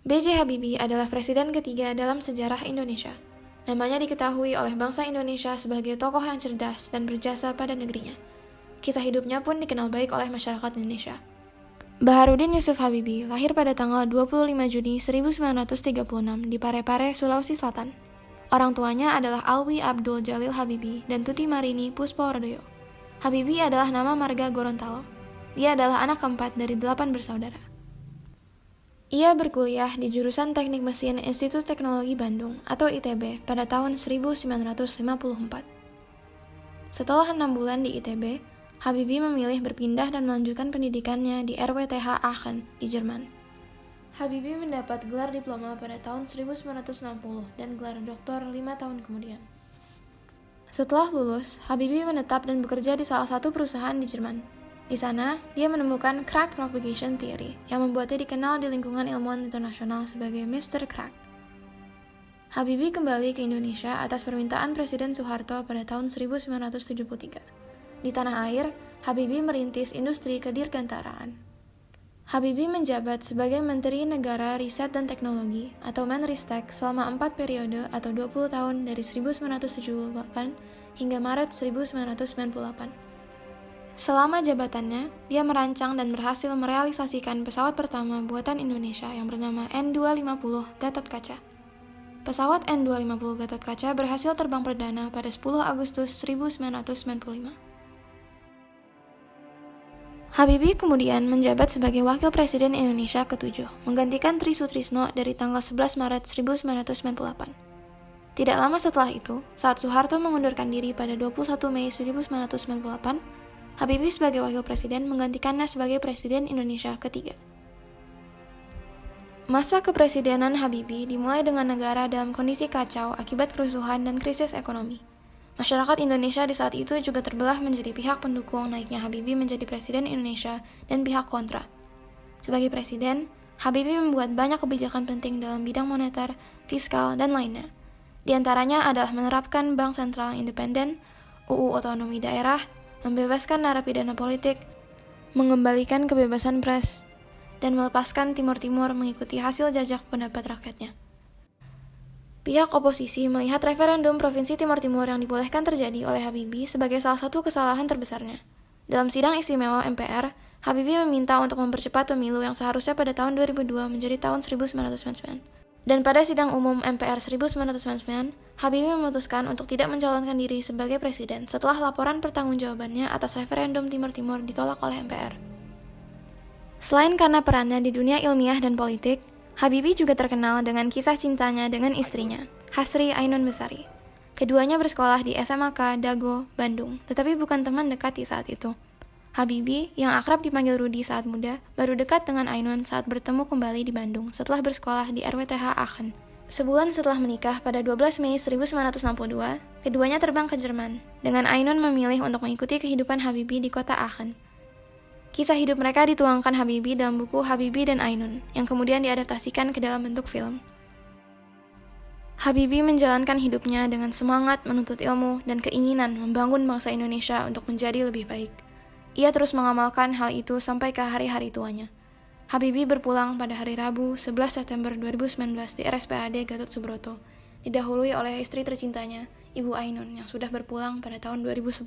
B.J. Habibie adalah presiden ketiga dalam sejarah Indonesia. Namanya diketahui oleh bangsa Indonesia sebagai tokoh yang cerdas dan berjasa pada negerinya. Kisah hidupnya pun dikenal baik oleh masyarakat Indonesia. Baharudin Yusuf Habibie lahir pada tanggal 25 Juni 1936 di Parepare, Sulawesi Selatan. Orang tuanya adalah Alwi Abdul Jalil Habibie dan Tuti Marini Puspowardoyo. Habibie adalah nama marga Gorontalo. Dia adalah anak keempat dari 8 bersaudara. Ia berkuliah di jurusan Teknik Mesin Institut Teknologi Bandung atau ITB pada tahun 1954. Setelah 6 bulan di ITB, Habibie memilih berpindah dan melanjutkan pendidikannya di RWTH Aachen di Jerman. Habibie mendapat gelar diploma pada tahun 1960 dan gelar doktor 5 tahun kemudian. Setelah lulus, Habibie menetap dan bekerja di salah satu perusahaan di Jerman. Di sana, dia menemukan crack propagation theory yang membuatnya dikenal di lingkungan ilmuwan internasional sebagai Mr. Crack. Habibie kembali ke Indonesia atas permintaan Presiden Soeharto pada tahun 1973. Di tanah air, Habibie merintis industri kedirgantaraan. Habibie menjabat sebagai Menteri Negara Riset dan Teknologi atau Menristek selama 4 periode atau 20 tahun dari 1978 hingga Maret 1998. Selama jabatannya, dia merancang dan berhasil merealisasikan pesawat pertama buatan Indonesia yang bernama N250 Gatot-Kaca. Pesawat N250 Gatot-Kaca berhasil terbang perdana pada 10 Agustus 1995. Habibie kemudian menjabat sebagai Wakil Presiden Indonesia ke-7, menggantikan Tri Sutrisno dari tanggal 11 Maret 1998. Tidak lama setelah itu, saat Soeharto mengundurkan diri pada 21 Mei 1998, Habibie sebagai Wakil Presiden menggantikannya sebagai Presiden Indonesia ketiga. Masa kepresidenan Habibie dimulai dengan negara dalam kondisi kacau akibat kerusuhan dan krisis ekonomi. Masyarakat Indonesia di saat itu juga terbelah menjadi pihak pendukung naiknya Habibie menjadi Presiden Indonesia dan pihak kontra. Sebagai Presiden, Habibie membuat banyak kebijakan penting dalam bidang moneter, fiskal, dan lainnya. Di antaranya adalah menerapkan Bank Sentral Independen, UU Otonomi Daerah, membebaskan narapidana politik, mengembalikan kebebasan pers, dan melepaskan Timur Timur mengikuti hasil jajak pendapat rakyatnya. Pihak oposisi melihat referendum Provinsi Timur Timur yang dibolehkan terjadi oleh Habibie sebagai salah satu kesalahan terbesarnya. Dalam sidang istimewa MPR, Habibie meminta untuk mempercepat pemilu yang seharusnya pada tahun 2002 menjadi tahun 1999. Dan pada sidang umum MPR 1999, Habibie memutuskan untuk tidak mencalonkan diri sebagai presiden setelah laporan pertanggungjawabannya atas referendum Timur Timur ditolak oleh MPR. Selain karena perannya di dunia ilmiah dan politik, Habibie juga terkenal dengan kisah cintanya dengan istrinya, Hasri Ainun Besari. Keduanya bersekolah di SMAK Dago, Bandung, tetapi bukan teman dekat di saat itu. Habibie, yang akrab dipanggil Rudi saat muda, baru dekat dengan Ainun saat bertemu kembali di Bandung setelah bersekolah di RWTH Aachen. Sebulan setelah menikah pada 12 Mei 1962, keduanya terbang ke Jerman, dengan Ainun memilih untuk mengikuti kehidupan Habibie di kota Aachen. Kisah hidup mereka dituangkan Habibie dalam buku Habibie dan Ainun, yang kemudian diadaptasikan ke dalam bentuk film. Habibie menjalankan hidupnya dengan semangat menuntut ilmu dan keinginan membangun bangsa Indonesia untuk menjadi lebih baik. Ia terus mengamalkan hal itu sampai ke hari-hari tuanya. Habibie berpulang pada hari Rabu 11 September 2019 di RSPAD Gatot Subroto, didahului oleh istri tercintanya, Ibu Ainun yang sudah berpulang pada tahun 2010.